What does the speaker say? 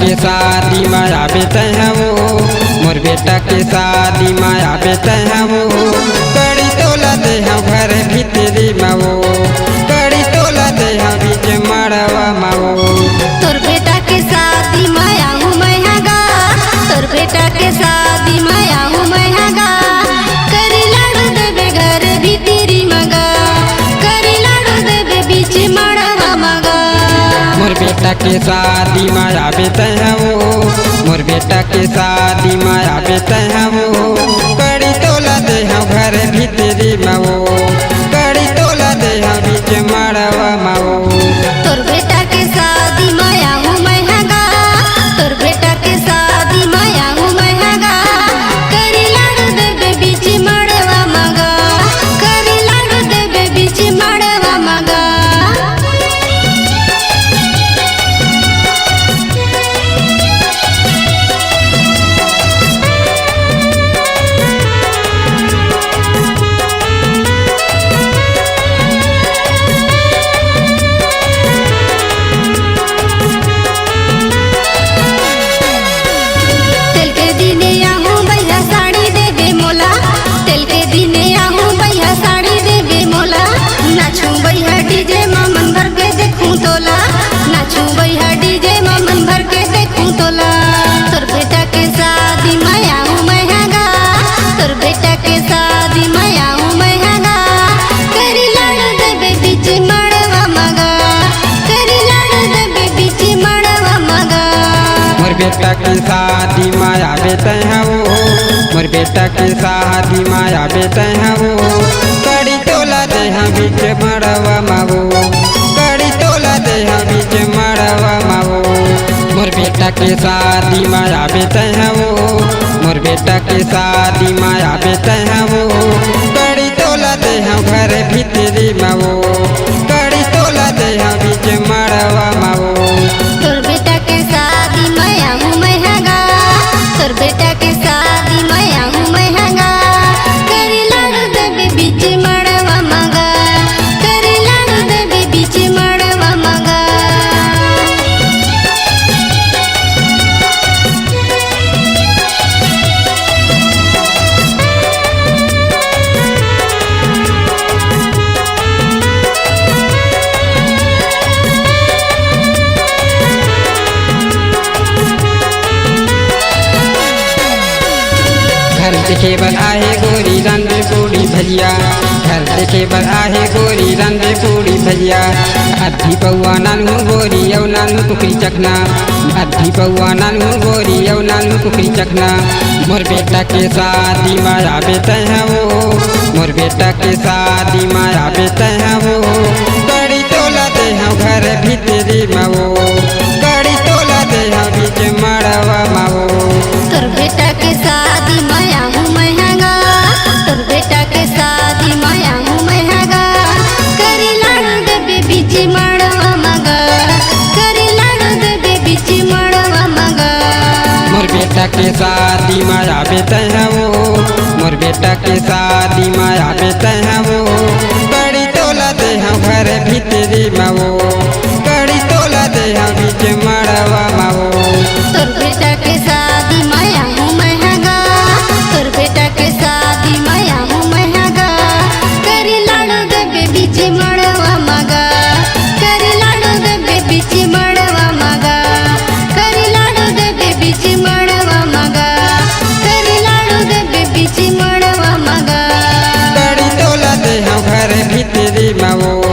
के शादी में आवे तहवो, मोर बेटा के शादी में आवे तहवो। कड़ी तोला दे हम घर भीतरी मावो, कड़ी तोला दे हम बीच मड़वा मावो। तोर बेटा के शादी में आऊँ मैं हगा, तोर बेटा के शादी में आऊँ मैं हगा। करी लाडू देबे घर भीतरी मगा, करी लाडू देबे बीच मड़वा मगा। मोर बेटा के शादी में आवे तहवो, मोर बेटा के शादी में आवे तहवो। कड़ी तोला दे हम घर भीतरी मावो, कड़ी तोला दे हम बीच मड़वा मावो। तोर बेटा के शादी में आऊँ मैं हगा, तोर बेटा के शादी में आऊँ मैं हगा। करी लाडू देबे बीच मड़वा मगा, करी लाडू देबे बीच मड़वा मगा। तोर बेटा के शादी में आऊँ मैं हगा, तोर बेटा के शादी में आऊँ मैं हगा। करी लाडू देबे बीच मड़वा मगा, करी लाडू देबे बीच मड़वा मगा। मोर बेटा के शादी में आवे तहवो, मोर बेटा के शादी में आवे तहवो। कड़ी तोला दे हम बीच मड़वा मावो, कड़ी तोला दे हम बीच मड़वा मावो। मोर बेटा के शादी में आवे तहवो, मोर बेटा के शादी में आवे तहवो। कड़ी तोला दे हम घर भीतरी मावो, कड़ी तोला दे हम बीच मड़वा मावो। तोर बेटा के शादी में आऊँ मैं हगा, तोर बेटा के शादी में आऊँ मैं हगा। करी लाडू देबे बीच मड़वा मगा, करी लाडू देबे बीच मड़वा मगा। घर देखे बर आहे गोरी रंग पूरी भजिया, घर देखे बर आहे गोरी रंग पूरी भजिया। अद्धी पौआ नानू गोरी यौ नानू कुकरी चखना, अद्धी पौआ नानू गोरी यौ नानू कुकरी चखना। मोर बेटा के शादी में आवे तहवो, मोर बेटा के शादी में आवे तहवो। कड़ी तोला दे हम घर भीतरी मावो, कड़ी तोला दे हम बीच मड़वा मावो। तोर बेटा के शादी में आऊँ मैं हगा, तोर बेटा के शादी में आऊँ मैं हगा। करी लाडू देबे बीच मड़वा मगा, करी लाडू देबे बीच मड़वा मगा। मोर बेटा के शादी में आवे तहवो, मोर बेटा के शादी में आवे तहवो। कड़ी तोला दे हम घर भीतरी मावो, कड़ी तोला दे हम बीच मड़वा मावो। तोर बेटा के शादी में आऊँ मैं हगा, तोर बेटा के शादी में आऊँ मैं हगा। करी लाडू देबे बीच मड़वा मगा, करी लाडू देबे बीच मड़वा मगा, करी लाडू देबे बीच मड़वा मगा, करी लाडू देबे बीच मड़वा मगा। कड़ी तोला दे हम घर भीतरी मावो।